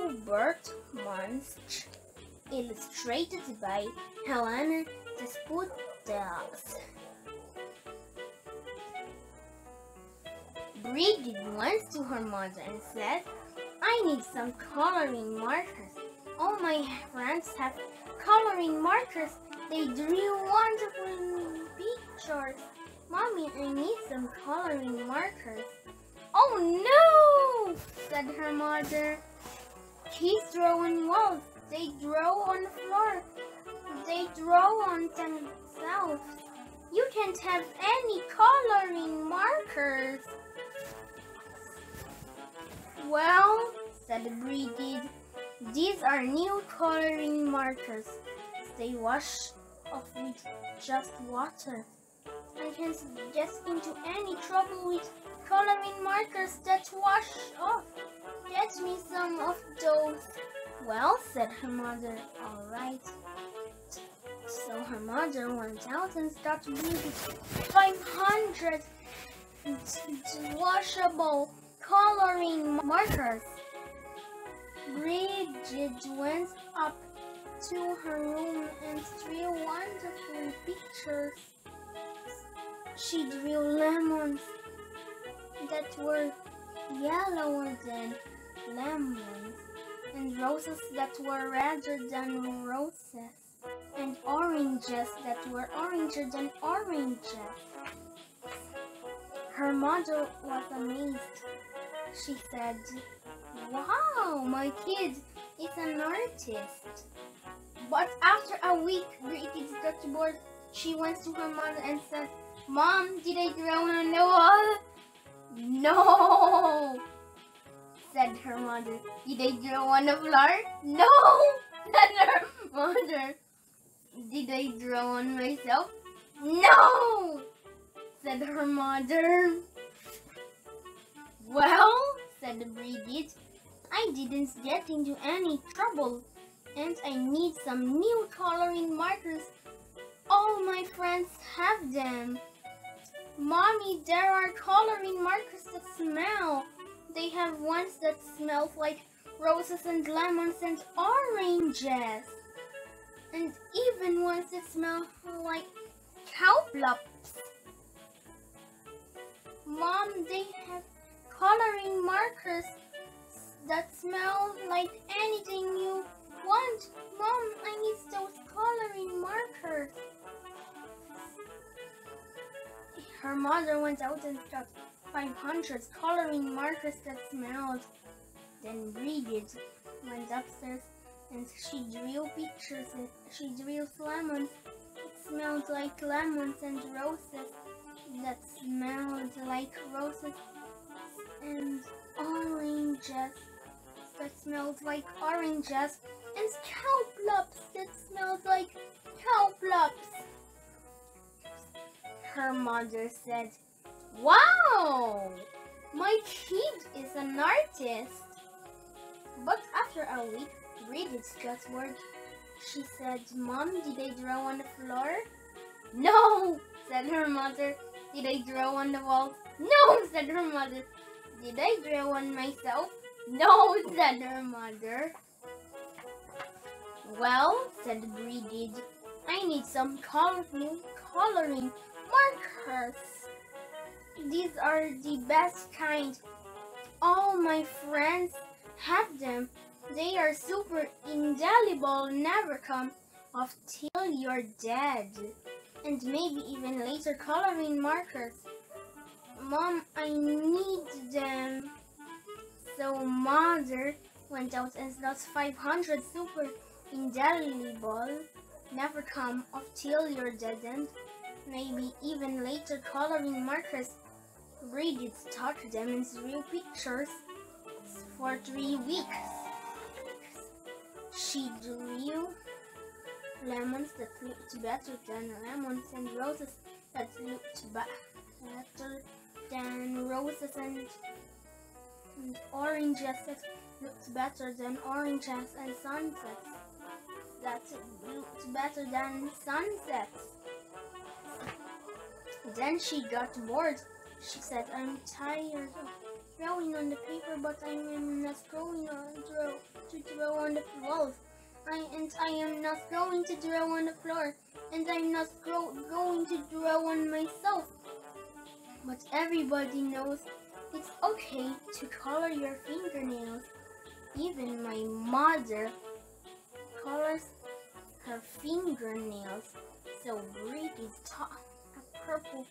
Albert Munch, illustrated by Helena Desputas. Bridget went to her mother and said, "I need some coloring markers. All my friends have coloring markers. They drew wonderful pictures. Mommy, I need some coloring markers." "Oh no!" said her mother. "Kids draw on walls. They draw on the floor. They draw on themselves. You can't have any coloring markers." "Well," said Bridget, "these are new coloring markers. They wash off with just water. I can't get into any trouble with coloring markers that wash off. Get me some of those." "Well," said her mother, "all right." So her mother went out and started using 500 washable coloring markers. Bridget went up to her room and drew wonderful pictures. She drew lemons that were yellower than lemons, and roses that were redder than roses, and oranges that were oranger than oranges. Her mother was amazed. She said, "Wow, my kid is an artist." But after a week, Bridget got bored. She went to her mother and said, "Mom, did I draw on the wall?" "No," said her mother. "Did I draw on the floor?" "No," said her mother. "Did I draw on myself?" "No," said her mother. "Well," said Bridget, "I didn't get into any trouble, and I need some new coloring markers. All my friends have them." "Mommy, there are coloring markers that smell. They have ones that smell like roses and lemons and oranges, and even ones that smell like cowblops." "Mom, they have coloring markers that smell like anything you want. Mom, I need those coloring markers." Her mother went out and got 500 coloring markers that smelled. Then Bridget went upstairs and she drew pictures and she drew lemons. It smelled like lemons, and roses that smelled like roses, and oranges that smelled like oranges, and cowblops that smelled like cowblops. Her mother said, "Wow, my kid is an artist." But after a week, Bridget got bored. She said, "Mom, did I draw on the floor?" "No," said her mother. "Did I draw on the wall?" "No," said her mother. "Did I draw on myself?" "No," said her mother. "Well," said Bridget, "I need some coloring markers. These are the best kind. All my friends have them. They are super indelible, never come off till you're dead. And maybe even later coloring markers. Mom, I need them." So Mother went out and got 500 super indelible, never come off till you're dead, and maybe even later coloring markers. Bridget taught them and drew pictures for 3 weeks. She drew lemons that looked better than lemons, and roses that looked better than roses, and oranges that looked better than oranges, and sunsets that looked better than sunsets. Then she got bored. She said, "I'm tired of throwing on the paper, but I am not going to throw on the walls. I am not going to throw on the floor, and I'm not going to throw on myself. But everybody knows it's okay to color your fingernails. Even my mother colors her fingernails. So Bridget taught a purple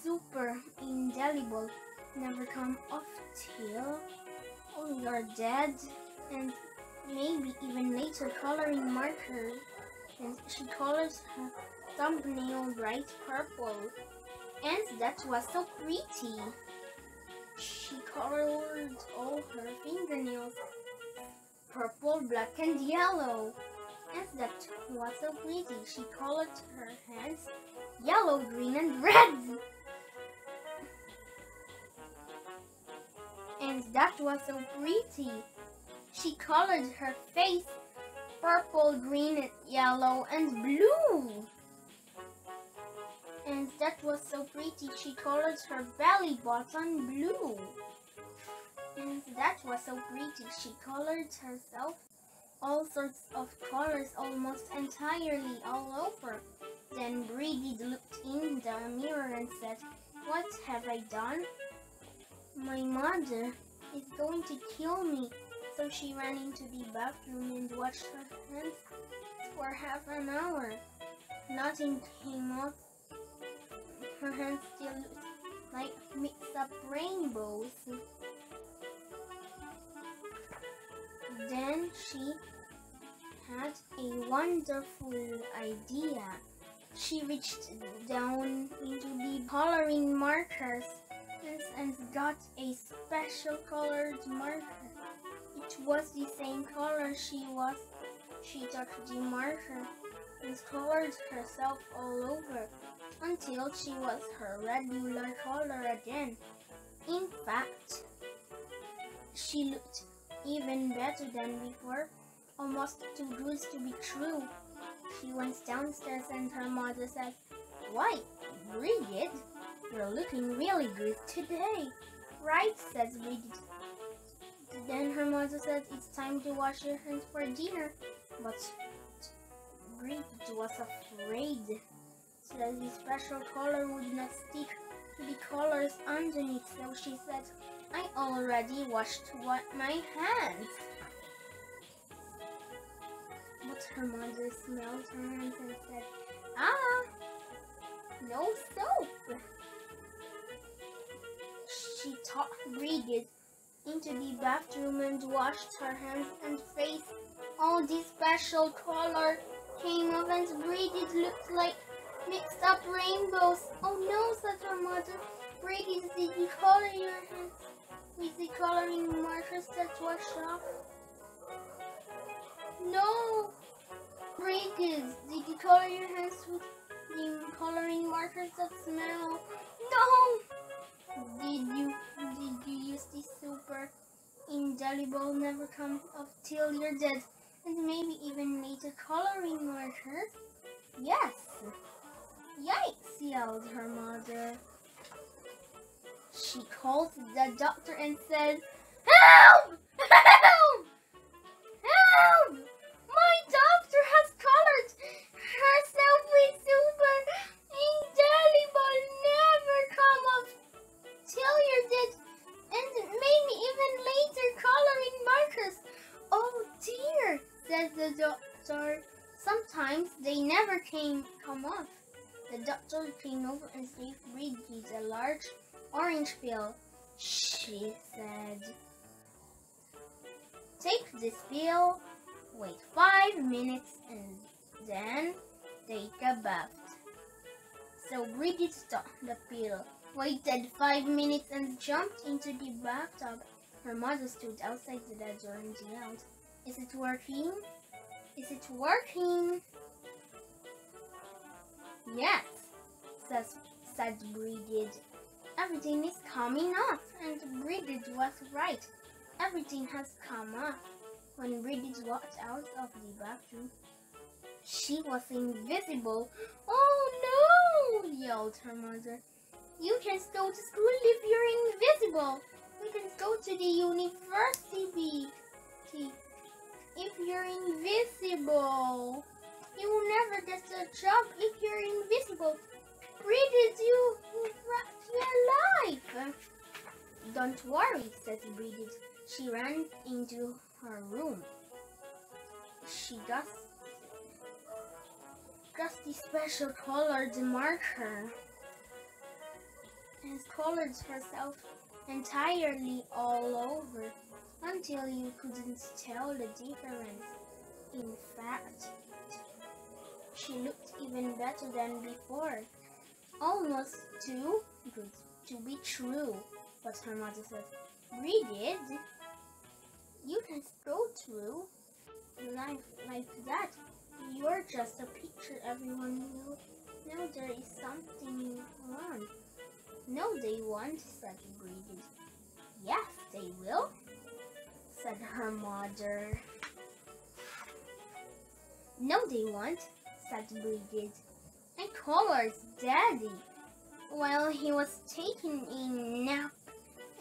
super indelible never come off till you're dead, and maybe even later coloring marker, and she colors her thumbnail bright purple, and that was so pretty. She colored all her fingernails purple, black, and yellow, and that was so pretty. She colored her hands yellow, green, and red, and that was so pretty. She colored her face purple, green, yellow, and blue, and that was so pretty. She colored her belly button blue, and that was so pretty. She colored herself all sorts of colors almost entirely all over. Then Bridget looked in the mirror and said, "What have I done? My mother is going to kill me." So she ran into the bathroom and washed her hands for half an hour. Nothing came off. Her hands still looked like mixed up rainbows. Then she had a wonderful idea. She reached down into the coloring markers and got a special colored marker. It was the same color she took the marker and colored herself all over until she was her regular color again. In fact, she looked even better than before, almost too good to be true. She went downstairs and her mother said, "Why, Bridget, you're looking really good today." "Right," said Bridget. Then her mother said, "It's time to wash your hands for dinner." But Bridget was afraid that the special color would not stick to the colors underneath, so she said, "I already washed my hands." But her mother smelled her hands and said, "Ah, no soap." She took Bridget into the bathroom and washed her hands and face. All the special color came off and Bridget looked like mixed up rainbows. "Oh no," said her mother. "Bridget, did you color your hands with the coloring markers that washed off?" "No." "Bridget, did you color your hands with the coloring markers that smell?" "No." Did you use the super indelible never come off till you're dead, and maybe even later coloring markers?" "Yes." "Yikes," yelled her mother. She called the doctor and said, "Help! Help! Help! My doctor has colored herself with super indelible never come off till you're dead, and maybe even later coloring markers." "Oh dear," said the doctor. "Sometimes they never come off." The doctor came over and gave Bridget a large orange pill. She said, "Take this pill, wait 5 minutes, and then take a bath." So Bridget took the pill, waited 5 minutes, and jumped into the bathtub. Her mother stood outside the door and yelled, "Is it working? Is it working?" "Yes," said Bridget. "Everything is coming off." And Bridget was right. Everything has come off. When Bridget walked out of the bathroom, she was invisible. "Oh no!" yelled her mother. "You can't go to school if you're invisible." We can go to the university. If you're invisible, you will never get a job if you're invisible. Bridget, you're alive. Don't worry, said Bridget. She ran into her room. She got the special colored marker and colored herself entirely all over until you couldn't tell the difference. In fact, she looked even better than before. Almost too good to be true. But her mother said, Bridget, you can go through life like that. You're just a picture. Everyone will know there is something wrong. No, they won't, said Bridget. Yes, they will, said her mother. No, they won't, said Bridget. And Collar's daddy, while he was taking a nap,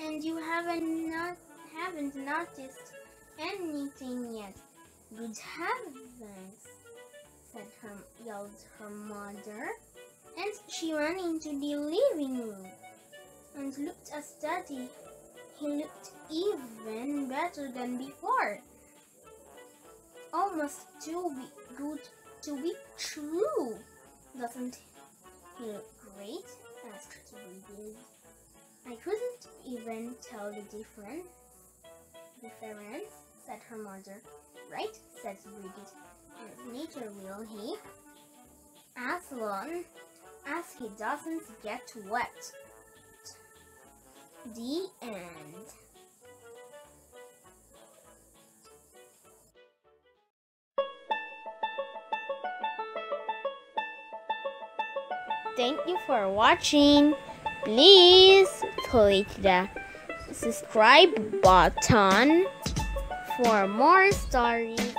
and you haven't noticed anything yet. Good heavens, yelled her mother, and she ran into the living room and looked at Daddy. He looked even better than before. Almost too good to be true. Doesn't he look great? Asked Bridget. I couldn't even tell the difference, said her mother. Right, said Bridget. And neither will he, as long as he doesn't get wet. The end. Thank you for watching. Please click the subscribe button for more stories.